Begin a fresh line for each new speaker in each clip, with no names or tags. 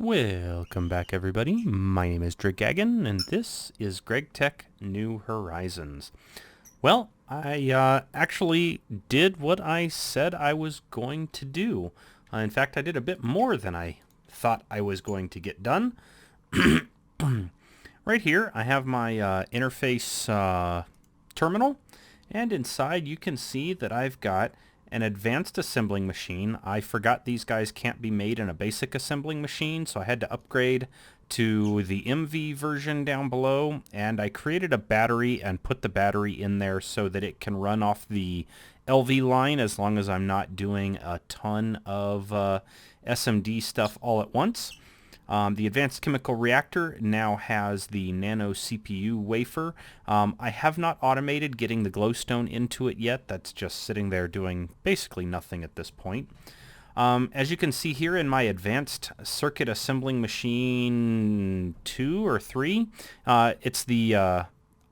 Welcome back, everybody. My name is Dragagon, and this is Gregtech New Horizons. Well, I actually did what I said I was going to do. In fact, I did a bit more than I thought I was going to get done. Right here, I have my interface terminal, and inside you can see that I've got an advanced assembling machine. I forgot these guys can't be made in a basic assembling machine, so I had to upgrade to the MV version down below, and I created a battery and put the battery in there so that it can run off the LV line as long as I'm not doing a ton of SMD stuff all at once. The advanced chemical reactor now has the Nano CPU wafer. I have not automated getting the glowstone into it yet. That's just sitting there doing basically nothing at this point. As you can see here in my advanced circuit assembling machine 2 or 3, it's the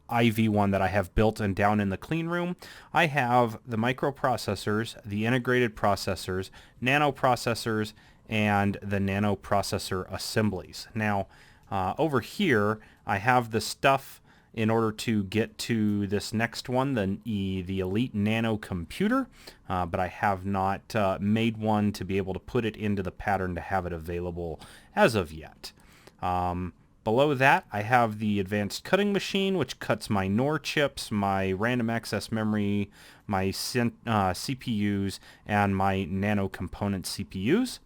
IV one that I have built and down in the clean room. I have the microprocessors, the integrated processors, nano processors, and the nano processor assemblies. Now, over here, I have the stuff in order to get to this next one, the Elite Nano computer, but I have not made one to be able to put it into the pattern to have it available as of yet. Below that, I have the advanced cutting machine, which cuts my NOR chips, my random access memory, my CPUs, and my nano component CPUs.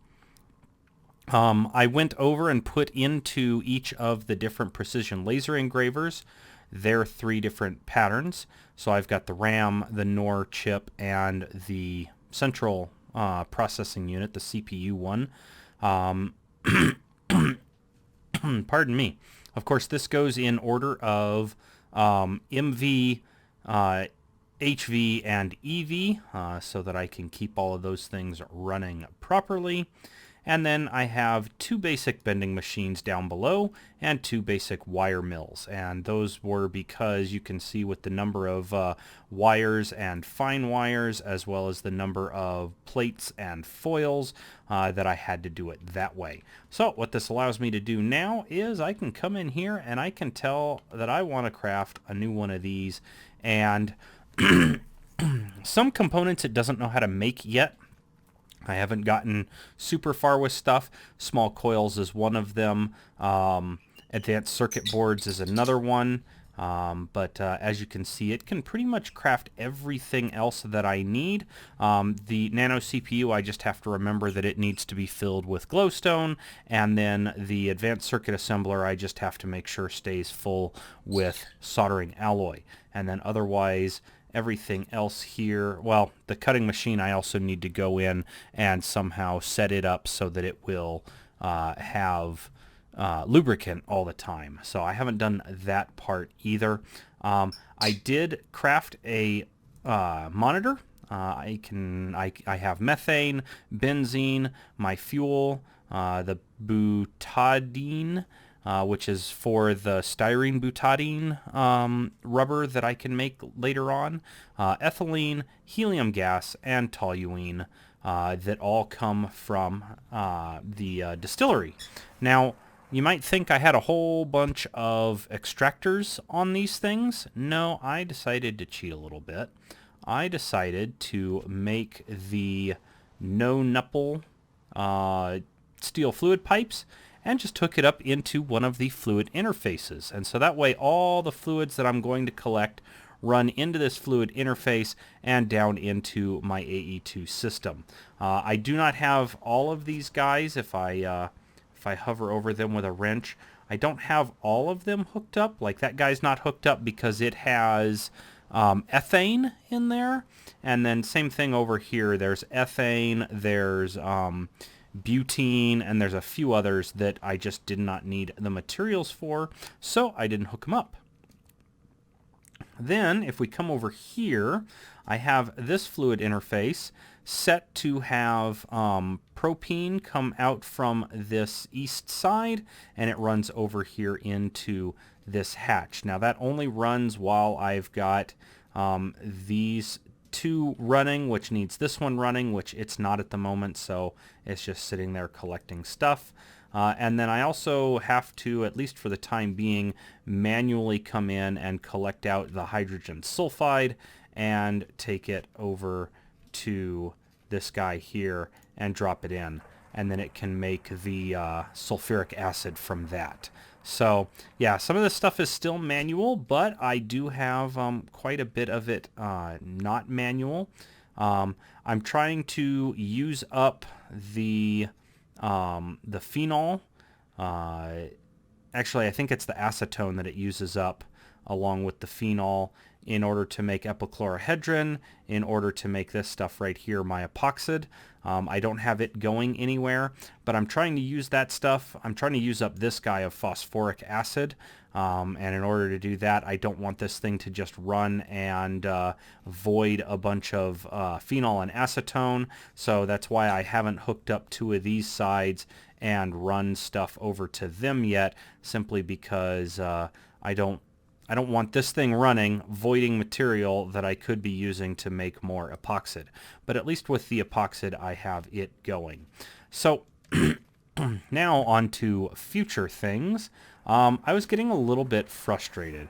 I went over and put into each of the different precision laser engravers their 3 different patterns. So I've got the RAM, the NOR chip, and the central processing unit, the CPU one. Pardon me. Of course, this goes in order of MV, HV, and EV, so that I can keep all of those things running properly. And then I have 2 basic bending machines down below and 2 basic wire mills. And those were because you can see with the number of wires and fine wires, as well as the number of plates and foils, that I had to do it that way. So what this allows me to do now is I can come in here and I can tell that I want to craft a new one of these. And some components it doesn't know how to make yet. I haven't gotten super far with stuff. Small coils is one of them. Advanced circuit boards is another one. But as you can see, it can pretty much craft everything else that I need. The Nano CPU, I just have to remember that it needs to be filled with glowstone. And then the advanced circuit assembler, I just have to make sure stays full with soldering alloy. And then otherwise, everything else here, well, the cutting machine, I also need to go in and somehow set it up so that it will have lubricant all the time. So I haven't done that part either. I did craft a monitor. I have methane, benzene, my fuel, the butadiene, which is for the styrene butadiene rubber that I can make later on, ethylene, helium gas, and toluene that all come from the distillery. Now, you might think I had a whole bunch of extractors on these things. No, I decided to cheat a little bit. I decided to make the no-nupple steel fluid pipes and just hook it up into one of the fluid interfaces. And so that way all the fluids that I'm going to collect run into this fluid interface and down into my AE2 system. I do not have all of these guys. If I hover over them with a wrench, I don't have all of them hooked up. Like that guy's not hooked up because it has ethane in there. And then same thing over here. There's ethane, there's butene, and there's a few others that I just did not need the materials for, so I didn't hook them up. Then, if we come over here, I have this fluid interface set to have propene come out from this east side, and it runs over here into this hatch. Now, that only runs while I've got these two running, which needs this one running, which it's not at the moment, so it's just sitting there collecting stuff. And then I also have to, at least for the time being, manually come in and collect out the hydrogen sulfide and take it over to this guy here and drop it in. And then it can make the sulfuric acid from that. So yeah, some of this stuff is still manual, but I do have quite a bit of it not manual. I'm trying to use up the phenol. Actually, I think it's the acetone that it uses up along with the phenol in order to make epichlorohydrin, in order to make this stuff right here, my epoxid. I don't have it going anywhere, but I'm trying to use that stuff. I'm trying to use up this guy of phosphoric acid, and in order to do that, I don't want this thing to just run and void a bunch of phenol and acetone, so that's why I haven't hooked up two of these sides and run stuff over to them yet, simply because I don't want this thing running, voiding material that I could be using to make more epoxid. But at least with the epoxid, I have it going. So now on to future things. I was getting a little bit frustrated.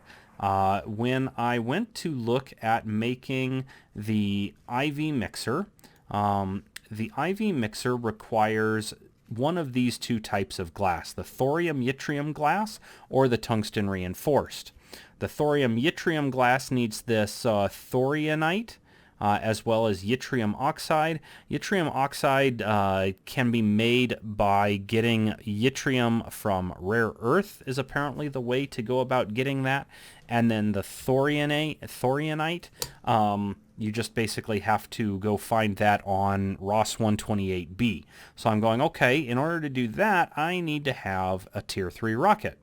When I went to look at making the IV mixer, the IV mixer requires one of these two types of glass, the thorium-yttrium glass or the tungsten reinforced. The thorium-yttrium glass needs this thorionite as well as yttrium oxide. Yttrium oxide can be made by getting yttrium from rare earth is apparently the way to go about getting that. And then the thorionite, you just basically have to go find that on ROS 128B. So I'm going, okay, in order to do that, I need to have a Tier 3 rocket.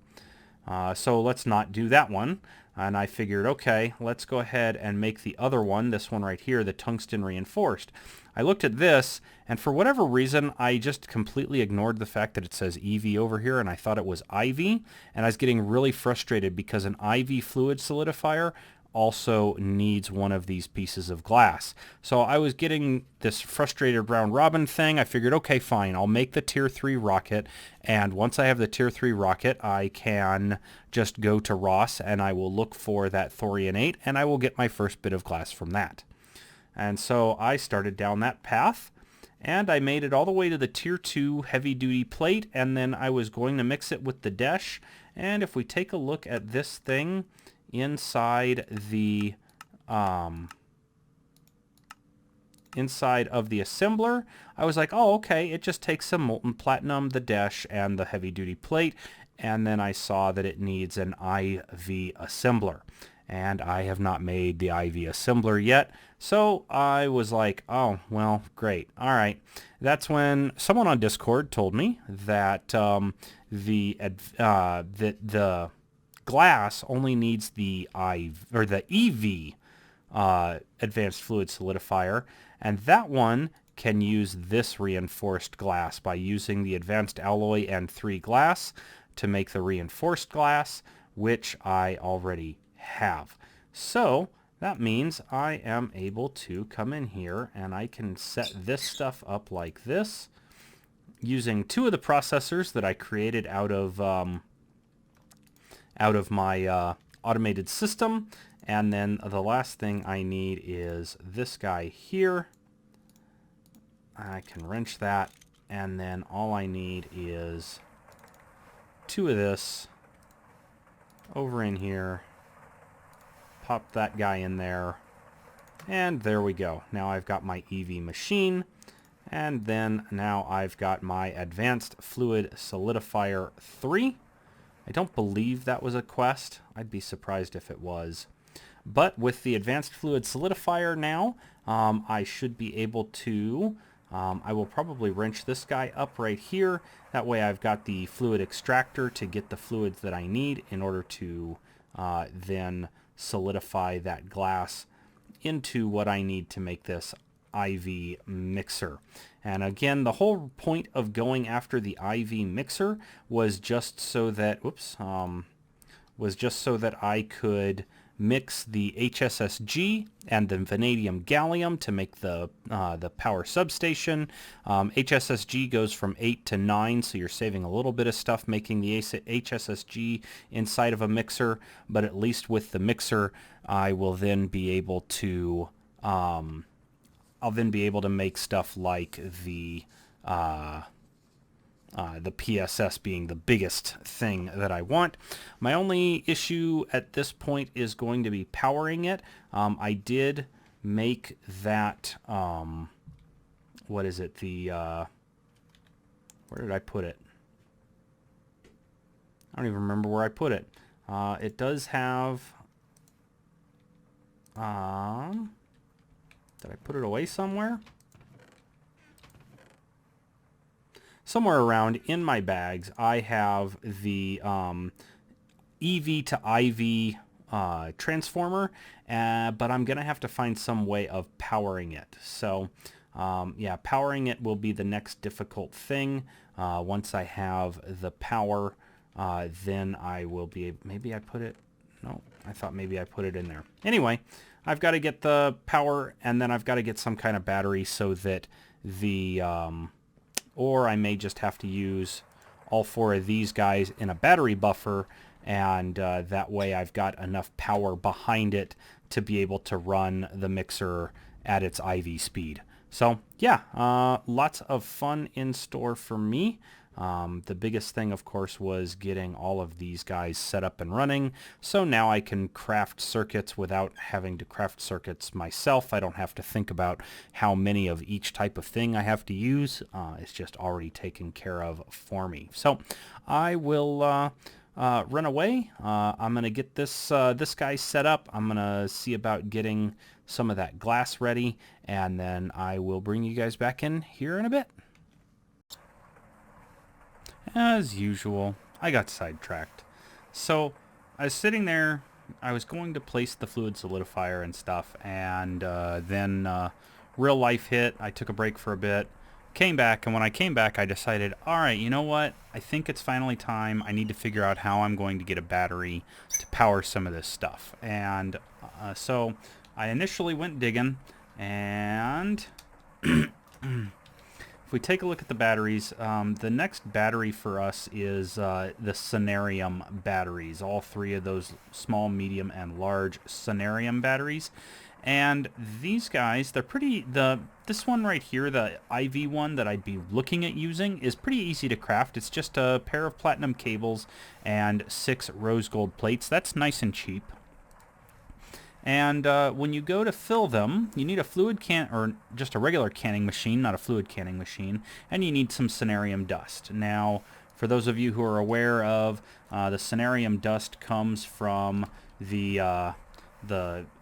So let's not do that one. And I figured, okay, let's go ahead and make the other one, this one right here, the tungsten reinforced. I looked at this, and for whatever reason, I just completely ignored the fact that it says EV over here, and I thought it was IV. And I was getting really frustrated because an IV fluid solidifier also needs one of these pieces of glass. So I was getting this frustrated round robin thing. I figured, okay, fine, I'll make the Tier 3 rocket, and once I have the Tier 3 rocket, I can just go to ROS and I will look for that thorionate and I will get my first bit of glass from that. And so I started down that path, and I made it all the way to the Tier 2 heavy-duty plate, and then I was going to mix it with the DESH. And if we take a look at this thing inside the inside of the assembler, I was like, oh, okay, it just takes some molten platinum, the DESH, and the heavy-duty plate, and then I saw that it needs an IV assembler. And I have not made the IV assembler yet, so I was like, oh, well, great. All right. That's when someone on Discord told me that the glass only needs the EV advanced fluid solidifier, and that one can use this reinforced glass by using the advanced alloy and 3 glass to make the reinforced glass, which I already have. So that means I am able to come in here and I can set this stuff up like this using 2 of the processors that I created out of my automated system. And then the last thing I need is this guy here. I can wrench that, and then all I need is 2 of this over in here. Pop that guy in there, and there we go. Now I've got my EV machine, and then now I've got my Advanced Fluid Solidifier 3. I don't believe that was a quest. I'd be surprised if it was. But with the Advanced Fluid Solidifier now, I should be able to, I will probably wrench this guy up right here. That way I've got the fluid extractor to get the fluids that I need in order to then solidify that glass into what I need to make this IV mixer. And again, the whole point of going after the IV mixer was just so that, I could mix the HSSG and the vanadium gallium to make the power substation. HSSG goes from 8 to 9, so you're saving a little bit of stuff making the HSSG inside of a mixer, but at least with the mixer, I will then be able to make stuff like the PSS being the biggest thing that I want. My only issue at this point is going to be powering it. I did make that, what is it, where did I put it? I don't even remember where I put it. It does have, did I put it away somewhere? Somewhere around in my bags, I have the EV to IV transformer, but I'm going to have to find some way of powering it. So, yeah, powering it will be the next difficult thing. Once I have the power, then I will be able, maybe I put it, no, I thought maybe I put it in there. Anyway, I've got to get the power, and then I've got to get some kind of battery so that the... or I may just have to use all 4 of these guys in a battery buffer, and that way I've got enough power behind it to be able to run the mixer at its IV speed. So yeah, lots of fun in store for me. The biggest thing, of course, was getting all of these guys set up and running. So now I can craft circuits without having to craft circuits myself. I don't have to think about how many of each type of thing I have to use. It's just already taken care of for me. So I will run away. I'm going to get this guy set up. I'm going to see about getting some of that glass ready, and then I will bring you guys back in here in a bit. As usual, I got sidetracked. So I was sitting there, I was going to place the fluid solidifier and stuff, and then real life hit. I took a break for a bit, came back, and when I came back I decided, alright, you know what, I think it's finally time. I need to figure out how I'm going to get a battery to power some of this stuff. And so I initially went digging, and if we take a look at the batteries, the next battery for us is the Sonarium batteries. All 3 of those small, medium, and large Sonarium batteries. And these guys, they're pretty... This one right here, the IV one that I'd be looking at using, is pretty easy to craft. It's just a pair of platinum cables and 6 rose gold plates. That's nice and cheap. And when you go to fill them, you need a fluid can, or just a regular canning machine, not a fluid canning machine, and you need some Sonarium dust. Now, for those of you who are aware of, the Sonarium dust comes from the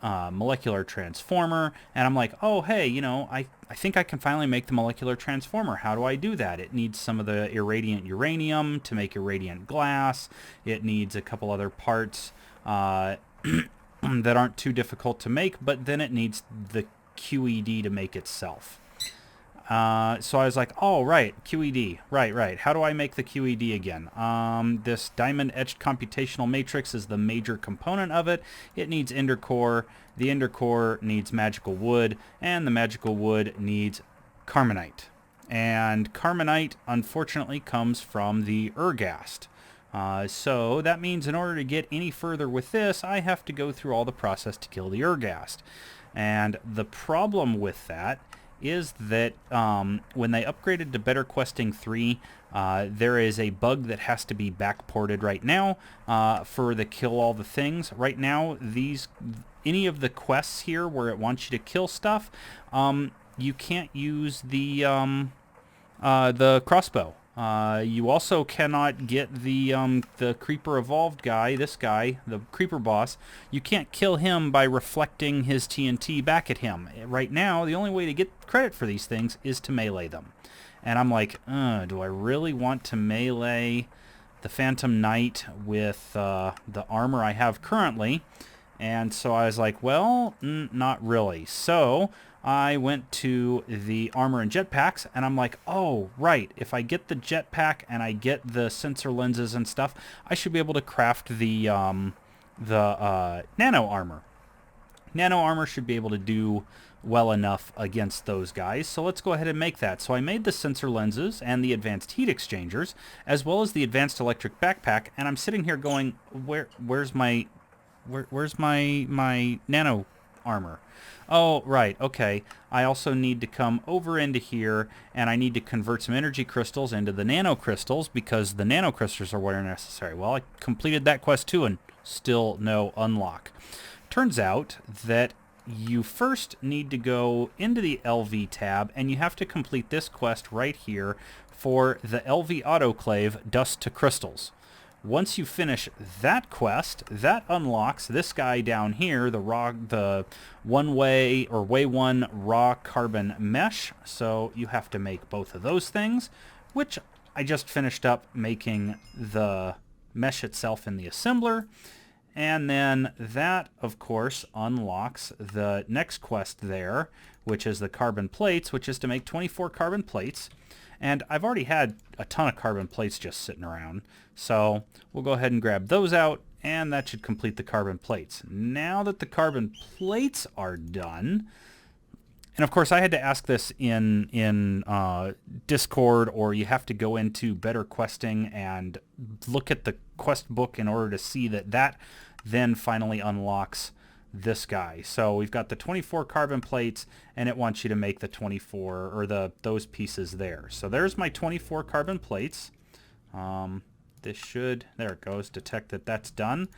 molecular transformer, and I'm like, oh, hey, you know, I think I can finally make the molecular transformer. How do I do that? It needs some of the irradiant uranium to make irradiant glass. It needs a couple other parts that aren't too difficult to make, but then it needs the QED to make itself. So I was like, oh, right, QED, right. How do I make the QED again? This diamond-etched computational matrix is the major component of it. It needs ender core, the ender core needs magical wood, and the magical wood needs carbonite. And carbonite, unfortunately, comes from the ergast. So that means in order to get any further with this, I have to go through all the process to kill the ergast. And the problem with that is that when they upgraded to Better Questing 3, there is a bug that has to be backported right now for the kill all the things. Right now, any of the quests here where it wants you to kill stuff, you can't use the crossbow. You also cannot get the Creeper Evolved guy, this guy, the Creeper boss. You can't kill him by reflecting his TNT back at him. Right now, the only way to get credit for these things is to melee them. And I'm like, do I really want to melee the Phantom Knight with the armor I have currently? And so I was like, well, not really. So I went to the armor and jetpacks, and I'm like, oh, right, if I get the jetpack and I get the sensor lenses and stuff, I should be able to craft the the nano armor. Nano armor should be able to do well enough against those guys, so let's go ahead and make that. So I made the sensor lenses and the advanced heat exchangers, as well as the advanced electric backpack, and I'm sitting here going, where's my nano armor? Oh, right, okay. I also need to come over into here, and I need to convert some energy crystals into the nano crystals, because the nano crystals are what are necessary. Well, I completed that quest too, and still no unlock. Turns out that you first need to go into the LV tab, and you have to complete this quest right here for the LV autoclave Dust to Crystals. Once you finish that quest, that unlocks this guy down here, the one-way or way one raw carbon mesh. So you have to make both of those things, which I just finished up making the mesh itself in the assembler. And then that, of course, unlocks the next quest there, which is the carbon plates, which is to make 24 carbon plates. And I've already had a ton of carbon plates just sitting around, so we'll go ahead and grab those out, and that should complete the carbon plates. Now that the carbon plates are done, and of course I had to ask this in Discord, or you have to go into Better Questing and look at the quest book in order to see that then finally unlocks this guy. So we've got the 24 carbon plates, and it wants you to make the 24 or those pieces there. So there's my 24 carbon plates. This should, there it goes, detect that that's done.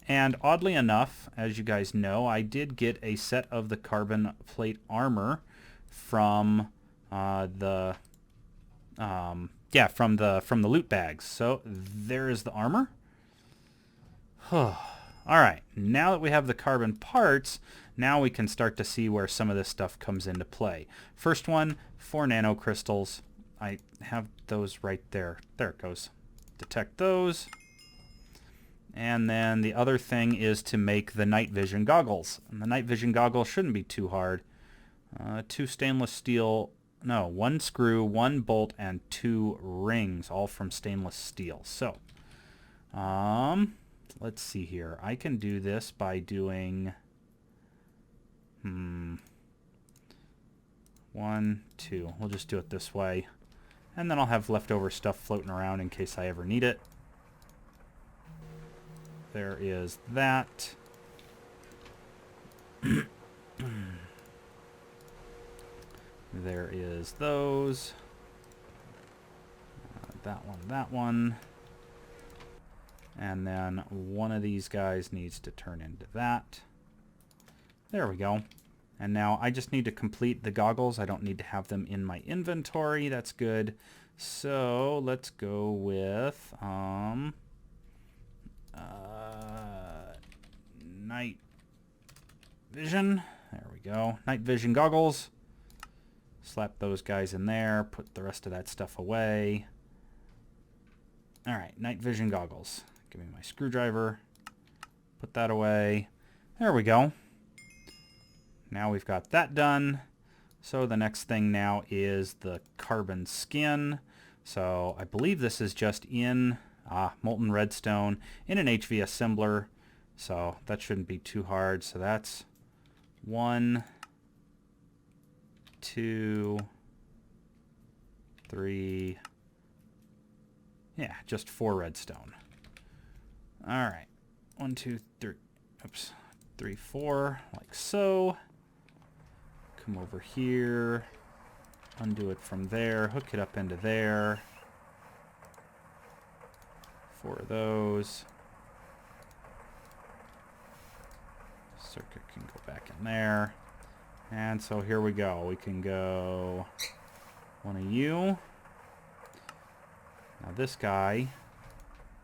And oddly enough, as you guys know, I did get a set of the carbon plate armor from from the loot bags. So there is the armor. All right, now that we have the carbon parts, now we can start to see where some of this stuff comes into play. First one, 4 nanocrystals. I have those right there. There it goes. Detect those. And then the other thing is to make the night vision goggles. And the night vision goggles shouldn't be too hard. 2 stainless steel, no, 1 screw, 1 bolt, and 2 rings, all from stainless steel. So, let's see here. I can do this by doing 1, 2. We'll just do it this way. And then I'll have leftover stuff floating around in case I ever need it. There is that. There is those. That one. And then one of these guys needs to turn into that. There we go. And now I just need to complete the goggles. I don't need to have them in my inventory. That's good. So let's go with night vision. There we go. Night vision goggles. Slap those guys in there. Put the rest of that stuff away. All right, night vision goggles. Give me my screwdriver. Put that away. There we go. Now we've got that done. So the next thing now is the carbon skin. So I believe this is just in molten redstone in an HV assembler. So that shouldn't be too hard. So that's 1, 2, 3. Yeah, just 4 redstone. All right. 1, 2, 3. Oops. 3, 4, like so. Come over here. Undo it from there. Hook it up into there. 4 of those. Circuit can go back in there. And so here we go. We can go 1 of you. Now this guy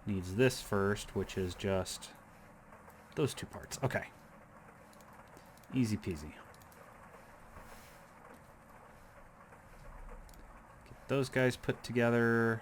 needs this first, which is just those 2 parts. Okay. Easy peasy. Get those guys put together.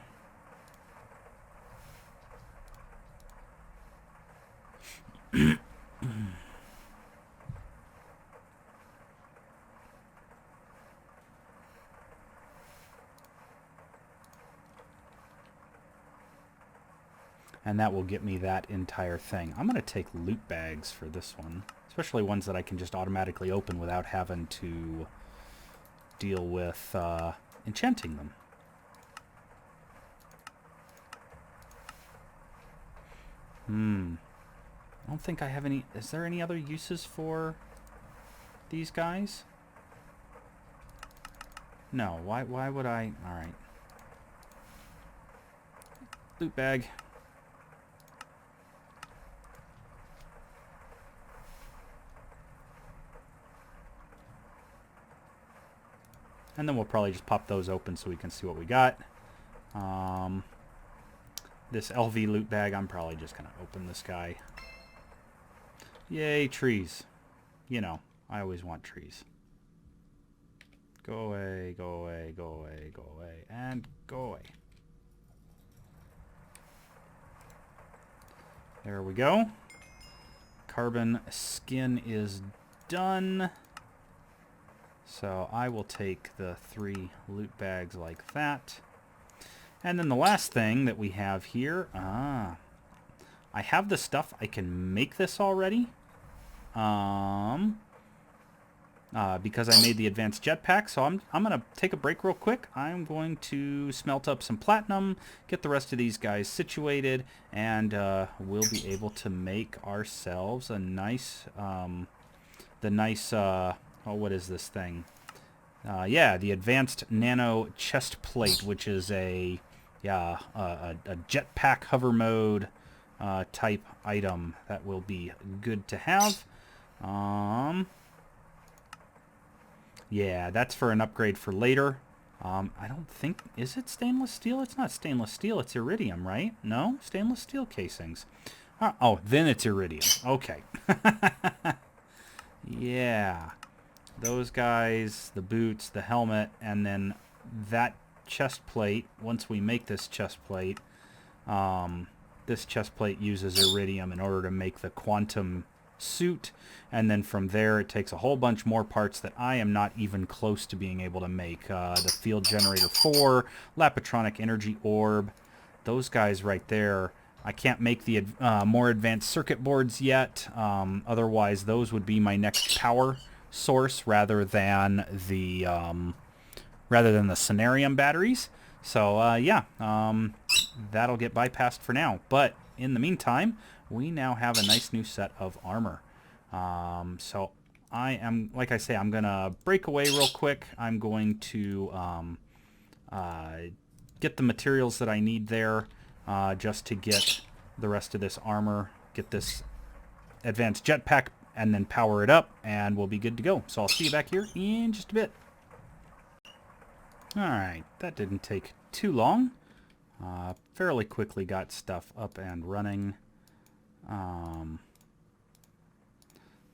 and that will get me that entire thing. I'm going to take loot bags for this one, especially ones that I can just automatically open without having to deal with enchanting them. I don't think I have any... Is there any other uses for these guys? No. Why would I... Alright. Loot bag. And then we'll probably just pop those open so we can see what we got. This LV loot bag, I'm probably just going to open this guy. Yay, trees. You know, I always want trees. Go away, go away, go away, go away, and go away. There we go. Carbon skin is done. So I will take the 3 loot bags like that. And then the last thing that we have here, I have the stuff. I can make this already. Because I made the advanced jetpack. So I'm going to take a break real quick. I'm going to smelt up some platinum, get the rest of these guys situated, and we'll be able to make ourselves a nice, what is this thing? Yeah, the advanced nano chest plate, which is a jetpack hover mode type item that will be good to have. Yeah, that's for an upgrade for later. I don't think... Is it stainless steel? It's not stainless steel. It's iridium, right? No? Stainless steel casings. Oh, then it's iridium. Okay. Yeah. Those guys, the boots, the helmet, and then that chest plate. Once we make this chest plate uses iridium in order to make the quantum suit, and then from there it takes a whole bunch more parts that I am not even close to being able to make. The field generator 4, Lapatronic energy orb, those guys right there. I can't make the more advanced circuit boards yet. Otherwise, those would be my next power source rather than the Cenarium batteries. So yeah, that'll get bypassed for now. But in the meantime, we now have a nice new set of armor. So I am, like I say, I'm gonna break away real quick. I'm going to get the materials that I need there, just to get the rest of this armor, get this advanced jetpack, and then power it up, and we'll be good to go. So I'll see you back here in just a bit. Alright, that didn't take too long. Fairly quickly got stuff up and running.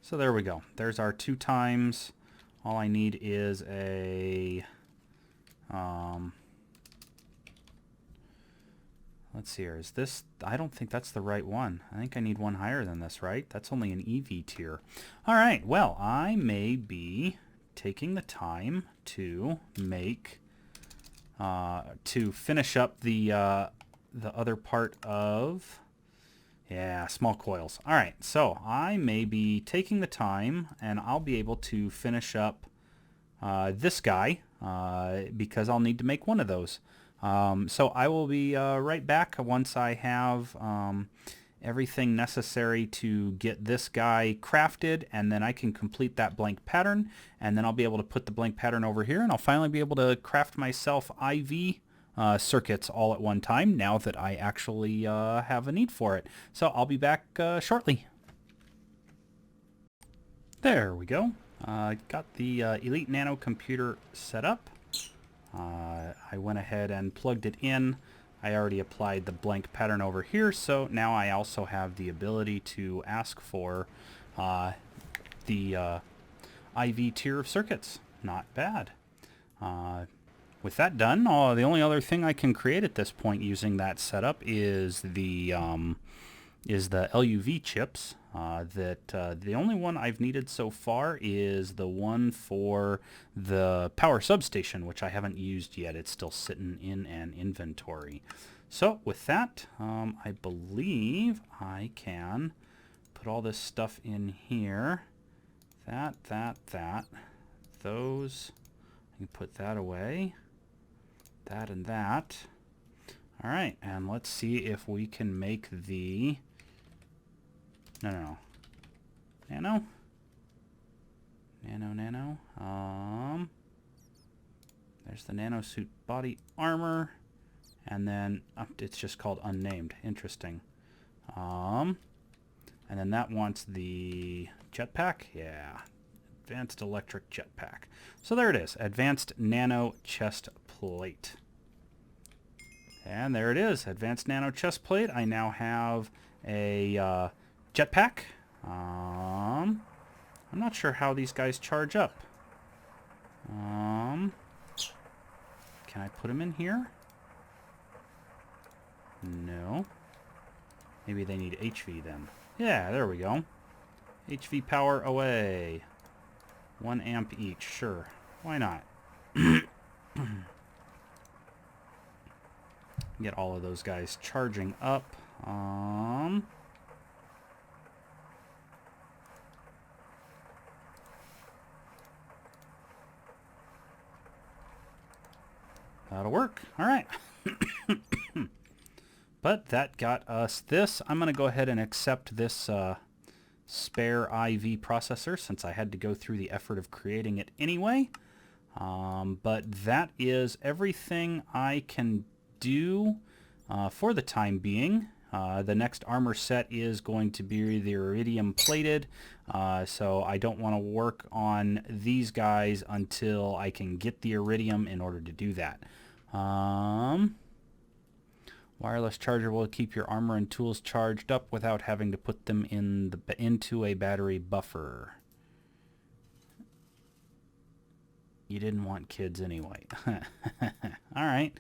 So there we go. There's our 2 times. All I need is a... let's see here. Is this... I don't think that's the right one. I think I need one higher than this, right? That's only an EV tier. Alright, well, I may be taking the time to make... to finish up the other part of... Yeah, small coils. Alright, so I may be taking the time, and I'll be able to finish up this guy, because I'll need to make one of those. So I will be right back once I have everything necessary to get this guy crafted, and then I can complete that blank pattern, and then I'll be able to put the blank pattern over here, and I'll finally be able to craft myself IV circuits all at one time, now that I actually have a need for it. So I'll be back shortly. There we go. Got the Elite Nano computer set up. I went ahead and plugged it in. I already applied the blank pattern over here, so now I also have the ability to ask for the IV tier of circuits. Not bad. With that done, the only other thing I can create at this point using that setup is the LUV chips. The only one I've needed so far is the one for the power substation, which I haven't used yet. It's still sitting in an inventory. So with that, I believe I can put all this stuff in here. That. Those. I can put that away. That and that. All right, and let's see if we can make the... No. Nano? Nano. There's the Nano Suit body armor. And then it's just called unnamed. Interesting. And then that wants the jetpack. Yeah. Advanced electric jetpack. So there it is. Advanced nano chest plate. And there it is. Advanced nano chest plate. I now have a jetpack. I'm not sure how these guys charge up. Can I put them in here? No. Maybe they need HV then. Yeah, there we go. HV power away. 1 amp each. Sure. Why not? Get all of those guys charging up. That'll work. All right. But that got us this. I'm going to go ahead and accept this spare IV processor since I had to go through the effort of creating it anyway. But that is everything I can do for the time being. The next armor set is going to be the iridium plated, so I don't want to work on these guys until I can get the iridium in order to do that. Wireless charger will keep your armor and tools charged up without having to put them into a battery buffer. You didn't want kids anyway. All right.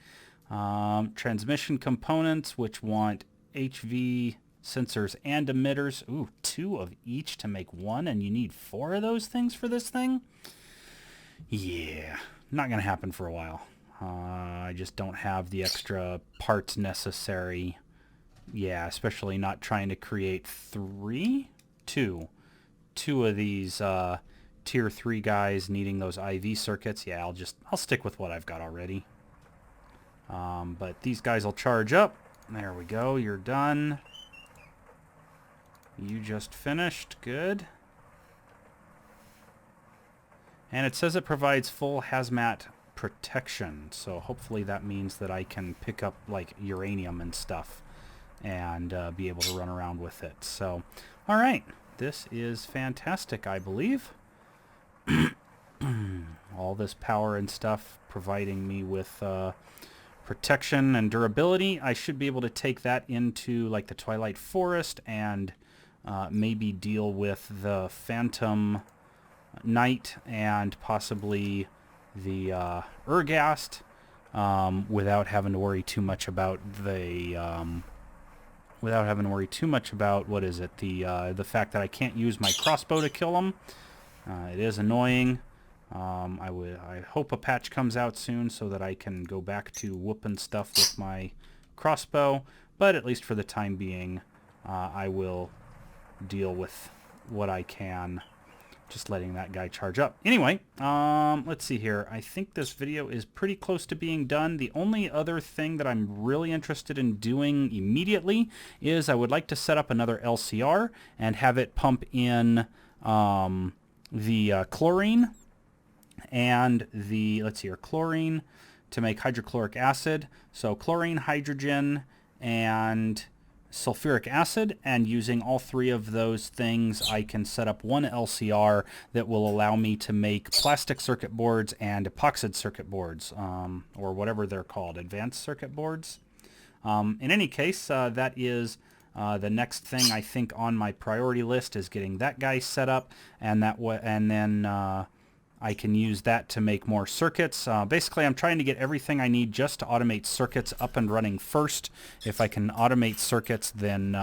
Transmission components, which want HV sensors and emitters. Ooh, 2 of each to make 1, and you need 4 of those things for this thing? Yeah, not going to happen for a while. I just don't have the extra parts necessary. Yeah, especially not trying to create 2 of these tier 3 guys needing those IV circuits. Yeah, I'll stick with what I've got already. But these guys will charge up. There we go. You're done. You just finished. Good. And it says it provides full hazmat protection, so hopefully that means that I can pick up like uranium and stuff and be able to run around with it. So all right, this is fantastic. I believe all this power and stuff providing me with protection and durability. I should be able to take that into like the Twilight Forest and maybe deal with the Phantom Knight and possibly the Ergast without having to worry too much about the what is it, the fact that I can't use my crossbow to kill them. It is annoying. I hope a patch comes out soon so that I can go back to whooping stuff with my crossbow, but at least for the time being I will deal with what I can, just letting that guy charge up. Anyway, let's see here. I think this video is pretty close to being done. The only other thing that I'm really interested in doing immediately is I would like to set up another LCR and have it pump in the chlorine and the, let's see here, chlorine to make hydrochloric acid. So chlorine, hydrogen, and sulfuric acid, and using all 3 of those things I can set up one LCR that will allow me to make plastic circuit boards and epoxide circuit boards, or whatever they're called, advanced circuit boards. In any case, that is the next thing I think on my priority list is getting that guy set up, and then I can use that to make more circuits. Basically, I'm trying to get everything I need just to automate circuits up and running first. If I can automate circuits, then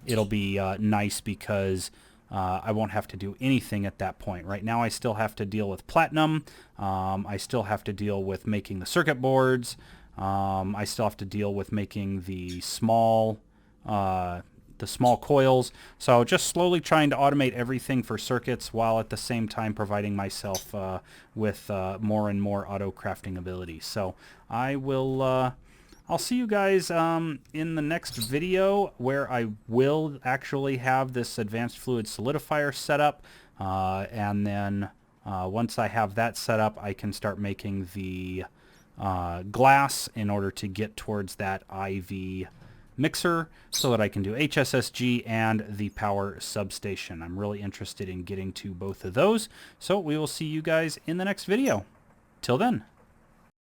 it'll be nice because I won't have to do anything at that point. Right now, I still have to deal with platinum. I still have to deal with making the circuit boards. I still have to deal with making the small coils. So just slowly trying to automate everything for circuits while at the same time providing myself with more and more auto crafting ability. So I will I'll see you guys in the next video, where I will actually have this advanced fluid solidifier set up, and then once I have that set up, I can start making the glass in order to get towards that IV mixer so that I can do HSSG and the power substation. I'm really interested in getting to both of those, so we will see you guys in the next video. Till then.